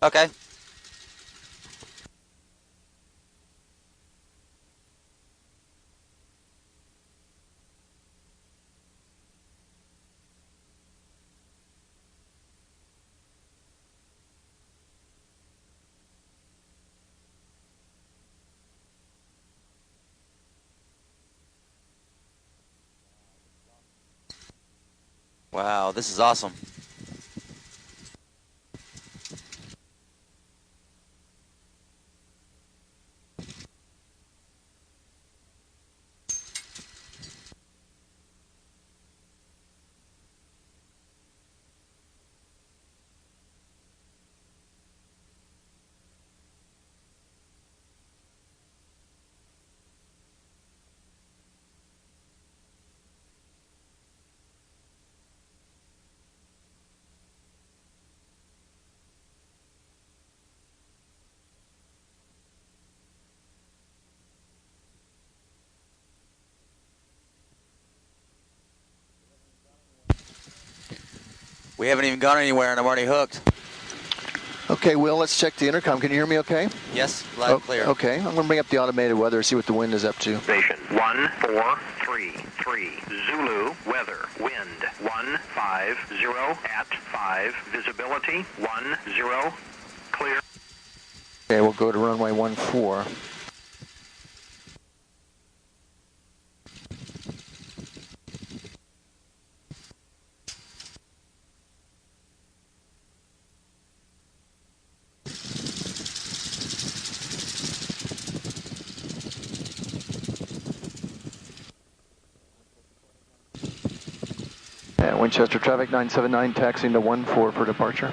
Okay. Wow, this is awesome. We haven't even gone anywhere and I'm already hooked. Okay, Will, let's check the intercom. Can you hear me okay? Yes, loud and clear. Okay, I'm going to bring up the automated weather, see what the wind is up to. Station 143, Zulu, weather, wind 150 at 5, visibility 10, clear. Okay, we'll go to runway 14. Winchester traffic 979 taxiing to 14 for departure.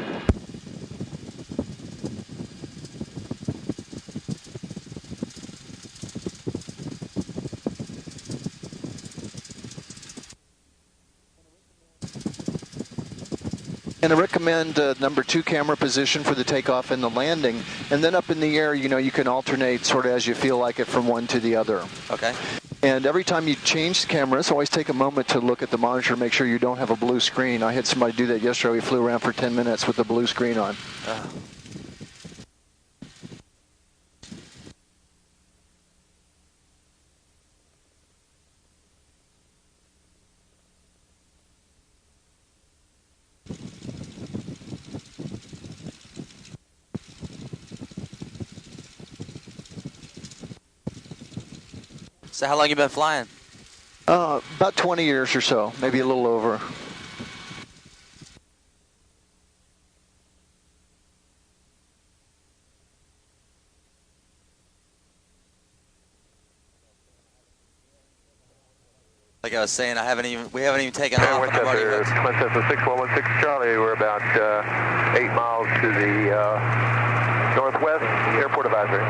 And I recommend number 2 camera position for the takeoff and the landing. And then up in the air, you can alternate sort of as you feel like it from one to the other. Okay. And every time you change cameras, always take a moment to look at the monitor, make sure you don't have a blue screen. I had somebody do that yesterday. We flew around for 10 minutes with the blue screen on. So how long you been flying? About 20 years or so, maybe a little over. Like I was saying, we haven't even taken off. Winchester 6116 Charlie, we're about 8 miles to the northwest, airport advisory.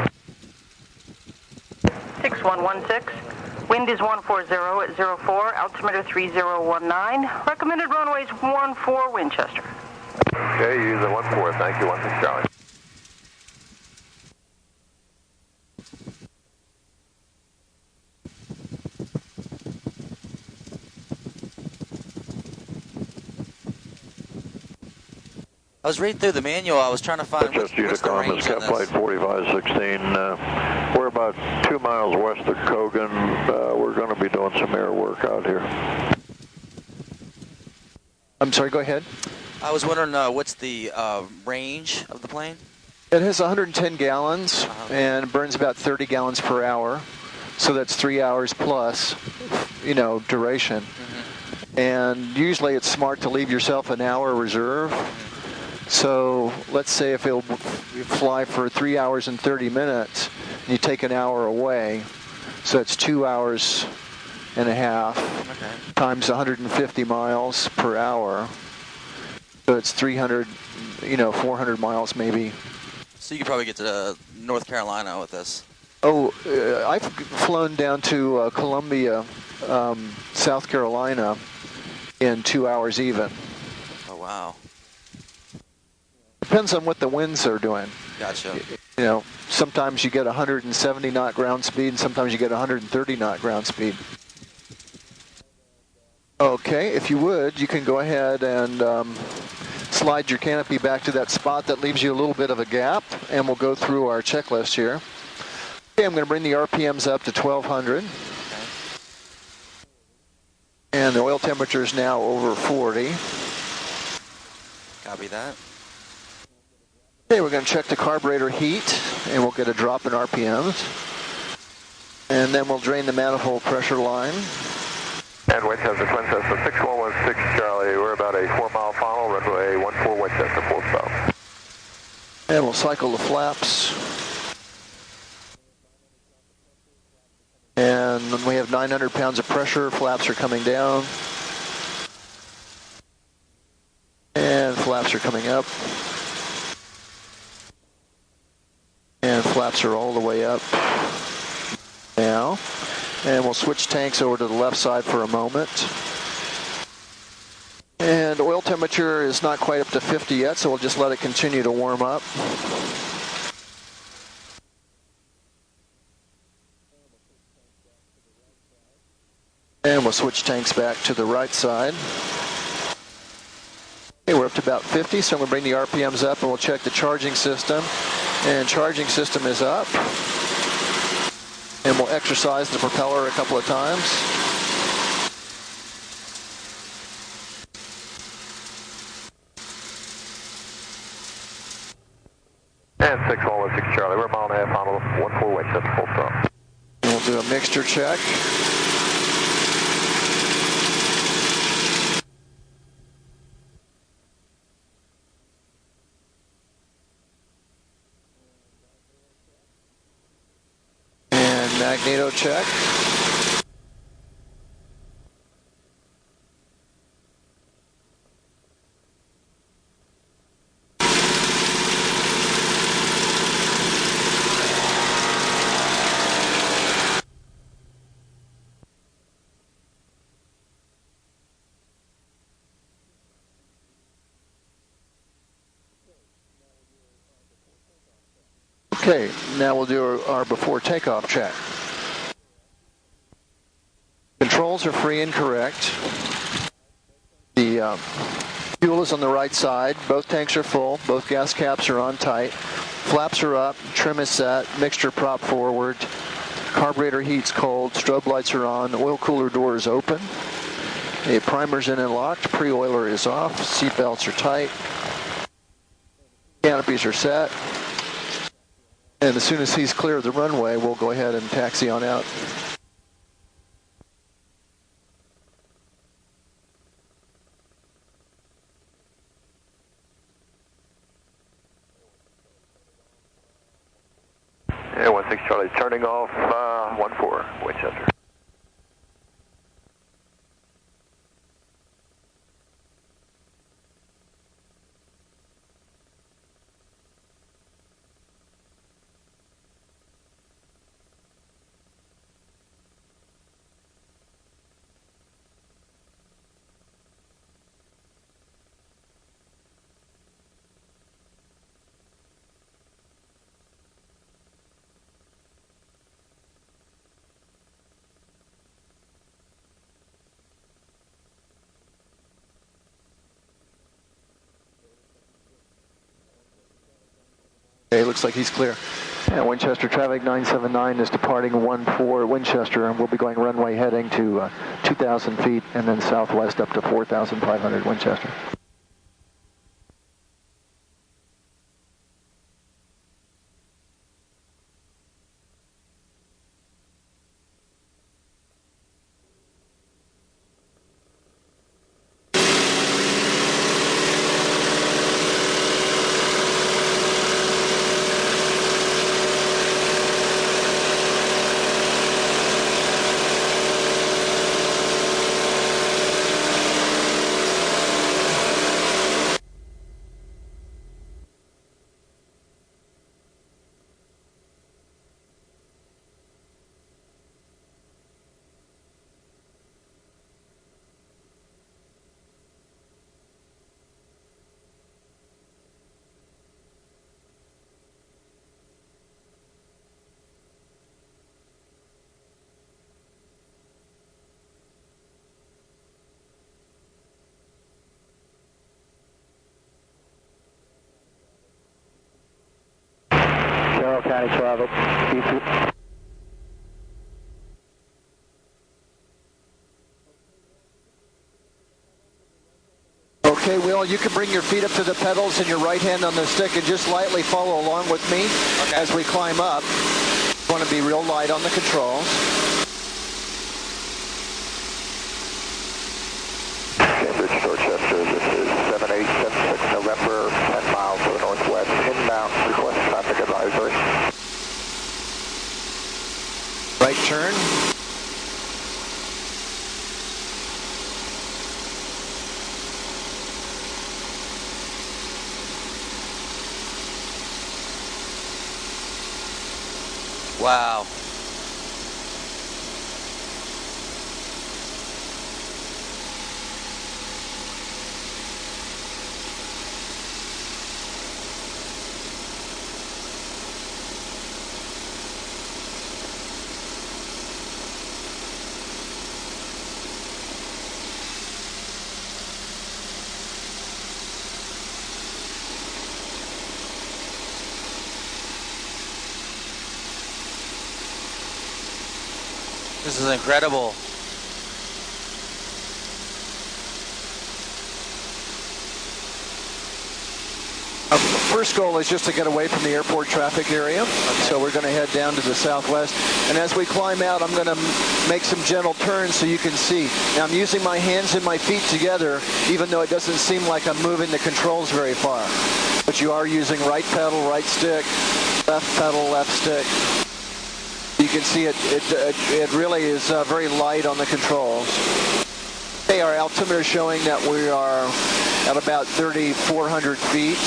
6116, wind is 140 at 04, altimeter 3019, recommended runways 14 Winchester. Okay, use the 14, thank you, 16 Charlie. I was reading through the manual. I was trying to find what's the range on this. Flight 4516. We're about 2 miles west of Kogan. We're going to be doing some air work out here. I'm sorry, go ahead. I was wondering what's the range of the plane? It has 110 gallons and burns about 30 gallons per hour. So that's 3 hours plus, duration. And usually it's smart to leave yourself an hour reserve. So let's say if it'll fly for 3 hours and 30 minutes, you take an hour away, so it's 2 hours and a half times 150 miles per hour. So it's 300, 400 miles maybe. So you could probably get to North Carolina with this. Oh, I've flown down to Columbia, South Carolina in 2 hours even. Oh, wow. Depends on what the winds are doing. Gotcha. Sometimes you get 170 knot ground speed, and sometimes you get 130 knot ground speed. Okay, if you would, you can go ahead and slide your canopy back to that spot that leaves you a little bit of a gap, and we'll go through our checklist here. Okay, I'm going to bring the RPMs up to 1200. And the oil temperature is now over 40. Copy that. Okay, we're going to check the carburetor heat, and we'll get a drop in RPMs. And then we'll drain the manifold pressure line. And Winchester, Twin System, 6116 Charlie. We're about a 4-mile final, runway 14 Winchester, full stop. And we'll cycle the flaps. And we have 900 pounds of pressure. Flaps are coming down. And flaps are coming up. And flaps are all the way up now. And we'll switch tanks over to the left side for a moment. And oil temperature is not quite up to 50 yet, so we'll just let it continue to warm up. And we'll switch tanks back to the right side. Okay, we're up to about 50, so I'm going to bring the RPMs up and we'll check the charging system. And charging system is up. And we'll exercise the propeller a couple of times. And 6116 Charlie, we're a mile and a half final, 14 Winchester, full stop. And we'll do a mixture check. Magneto check. Okay, now we'll do our before takeoff check. Controls are free and correct. The fuel is on the right side. Both tanks are full. Both gas caps are on tight. Flaps are up. Trim is set. Mixture prop forward. Carburetor heat's cold. Strobe lights are on. Oil cooler door is open. A primer's in and locked. Pre-oiler is off. Seat belts are tight. Canopies are set. And as soon as he's clear of the runway, we'll go ahead and taxi on out. Yeah, 16 Charlie, turning off 14 Winchester. Okay, looks like he's clear. Yeah, Winchester traffic 979 is departing 14 Winchester, and we'll be going runway heading to 2,000 feet and then southwest up to 4,500 Winchester. County traffic. Okay, Will, you can bring your feet up to the pedals and your right hand on the stick and just lightly follow along with me as we climb up. You want to be real light on the controls. Cambridge, Dorchester, this is 7876 November, 10 miles to the northwest, inbound, request traffic advisory. Right turn. Wow. This is incredible. Our first goal is just to get away from the airport traffic area. So we're going to head down to the southwest. And as we climb out, I'm going to make some gentle turns so you can see. Now I'm using my hands and my feet together, even though it doesn't seem like I'm moving the controls very far. But you are using right pedal, right stick, left pedal, left stick. You can see it really is very light on the controls. Okay, our altimeter is showing that we are at about 3,400 feet,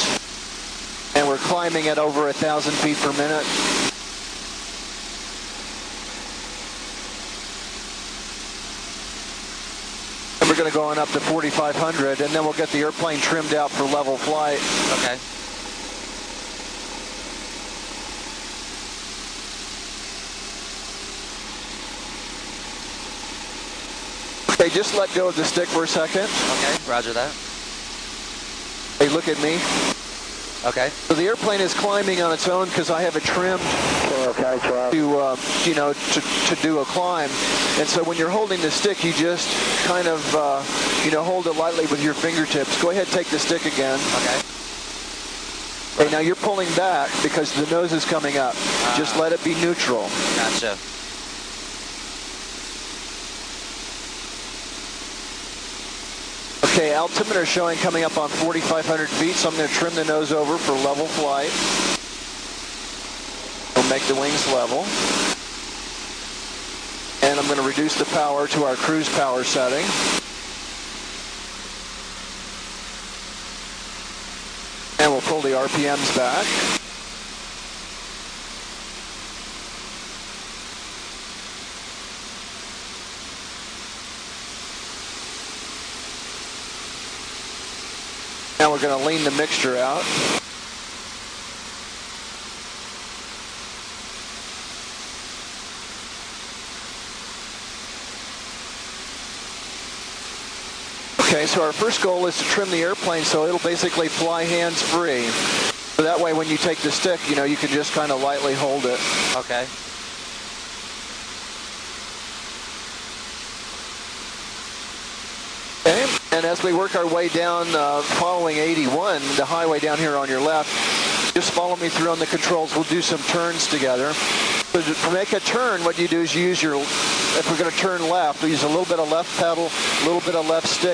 and we're climbing at over 1,000 feet per minute. And we're going to go on up to 4,500, and then we'll get the airplane trimmed out for level flight. Okay. Okay, just let go of the stick for a second. Okay, roger that. Hey, look at me. Okay. So the airplane is climbing on its own because I have it trimmed to do a climb. And so when you're holding the stick, you just kind of, hold it lightly with your fingertips. Go ahead, take the stick again. Okay. Okay, now you're pulling back because the nose is coming up. Just let it be neutral. Gotcha. Okay, altimeter showing coming up on 4,500 feet, so I'm going to trim the nose over for level flight. We'll make the wings level. And I'm going to reduce the power to our cruise power setting. And we'll pull the RPMs back. Now we're going to lean the mixture out. Okay, so our first goal is to trim the airplane so it'll basically fly hands-free. So that way when you take the stick, you can just kind of lightly hold it. Okay. Okay, and as we work our way down following 81, the highway down here on your left, just follow me through on the controls. We'll do some turns together. So to make a turn, what you do is you use if we're going to turn left, we use a little bit of left pedal, a little bit of left stick,